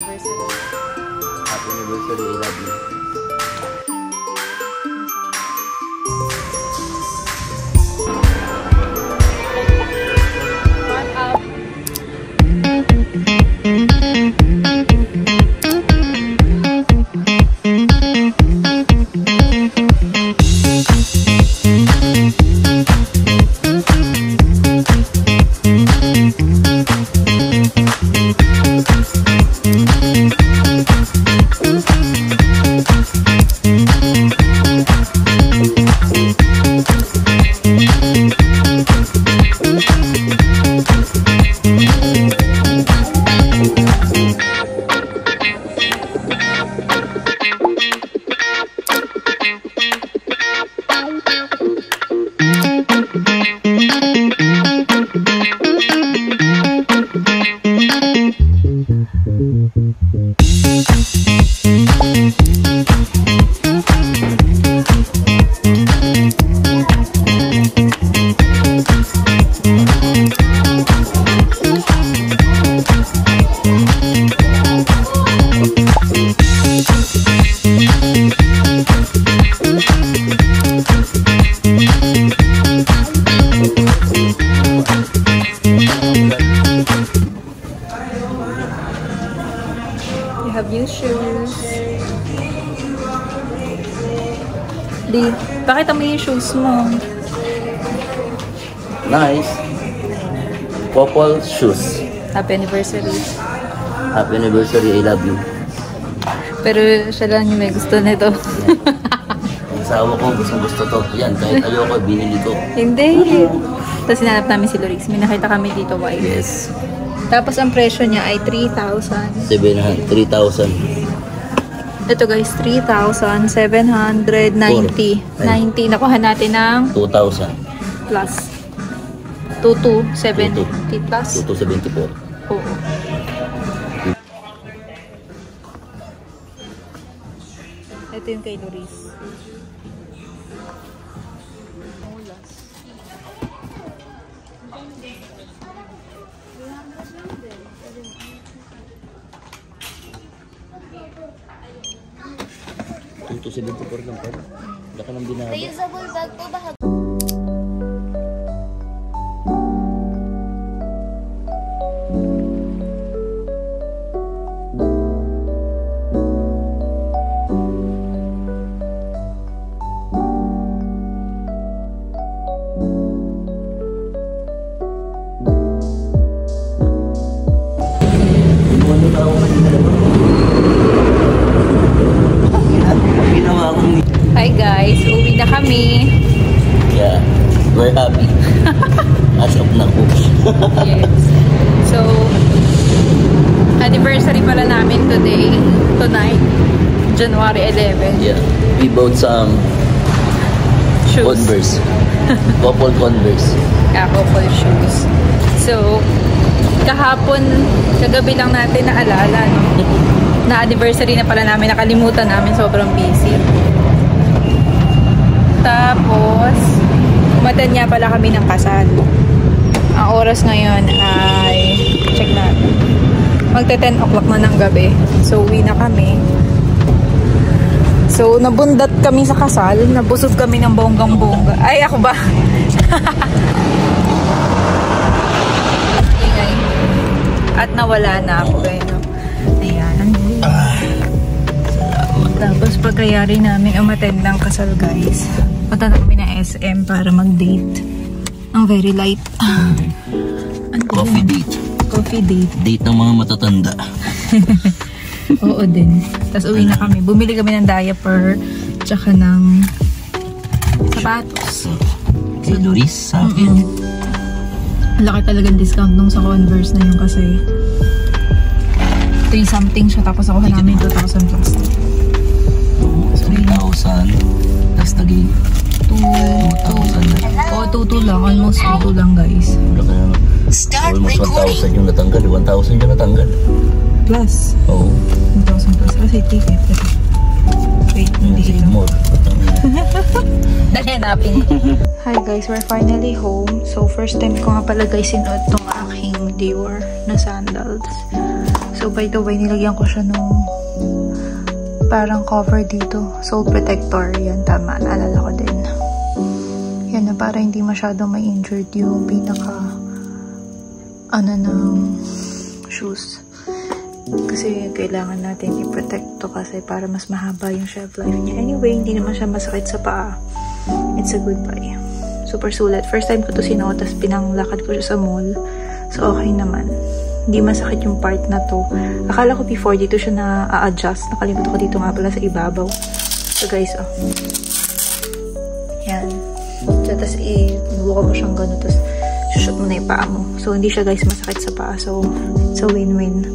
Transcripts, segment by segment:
anniversary. Happy anniversary, I love you. Have you shoes? Di, pakita mo yung shoes mo. Nice. Couple shoes. Happy anniversary. Happy anniversary, I love you. Pero siya lang yung may gusto nito. Ang asawa ko, gusto to. Yan, kahit ayoko, binili ko. Hindi. Tapos sinanap namin si Lorix. May nakita kami dito, white. Yes. Tapos ang presyo niya ay 3,000. 3,000. Ito guys, 3,790. 90. Nakuha natin ng 2,000. plus. 2,270 plus. 2,274. Oo. Ito yung kay Lorix. Ito 74 lang pa. Laka ng binaba. Reusable bag po ba? Hi guys, uwi na kami. Yeah, we're happy. As of now. Yes. So, anniversary pala namin tonight, January 11. Yeah, we bought some Shoes. Converse. Couple Converse. Couple shoes. So, kagabi lang natin naalala, no? Na anniversary na pala namin, nakalimutan namin, sobrang busy. Tapos, umattend nga pala kami ng kasal. Ang oras ngayon ay, check natin, magte 10 o'clock na ng gabi. So, uwi na kami. So, nabundat kami sa kasal. Nabusog kami ng bonggang-bongga. Ay, ako ba? Ingay. At nawala na ako, no? Ayan. Tapos pagkayari namin umattend ng kasal, guys. Punta na kami na SM para mag-date. Ang very light. Coffee date. Coffee date. Date ng mga matatanda. Oo din. Tapos uwi na kami. Bumili kami ng diaper tsaka ng sapatos. Si Doris, sa akin. Laki talagang discount nung sa Converse na yun kasi 3 something siya. Tapos ako namin 2,000 plus. 3,000. Tapos naging 2,000 na. Oo, 2,2 lang. Almost 2,2 lang, guys. Almost 1,000 yung natanggal. 1,000 yung natanggal. Plus. Oo. 1,000 plus. Kasi ticket. Wait, hindi ito. More. Dali, hanapin ko. Hi guys, we're finally home. So, first time ko nga pala guys sinuot tong aking Dior na sandals. So, So, by the way, nilagyan ko siya nung parang cover dito. Soul protector. Yan, tama. Naalala ko din. Yan na, para hindi masyadong may injured yung pinaka ng shoes. Kasi kailangan natin i-protect to kasi para mas mahaba yung shelf life niya. Anyway, hindi naman siya masakit sa paa. It's a good buy. Super sulit. First time ko to sinuot, tapos pinanglakad ko siya sa mall. So, okay naman. Hindi masakit yung part na to. Akala ko before, dito siya na-adjust. Nakalimutan ko dito nga pala sa ibabaw. So, guys, oh. Yan. So, tapos buka mo siyang gano'n. Tapos, shoot mo na yung paa mo. So, hindi siya, guys, masakit sa paa. So, it's a win-win.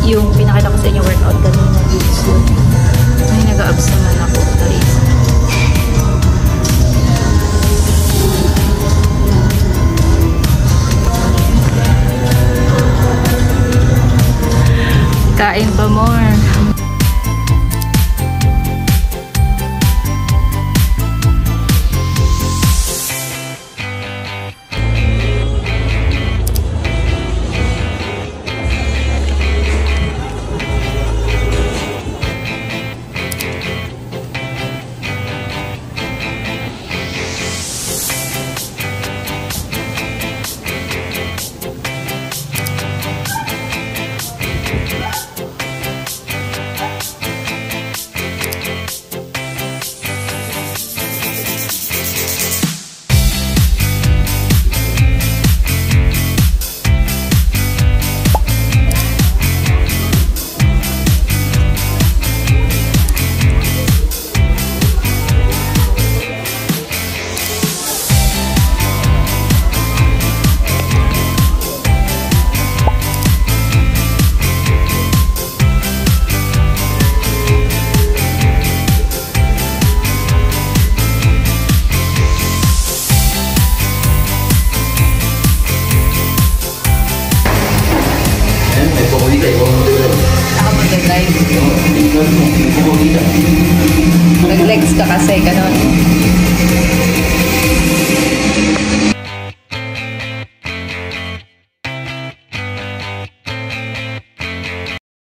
yung pinakita ko sa inyo workout kanina dito. Ay, nag-abs naman ako, guys. Kain pa more.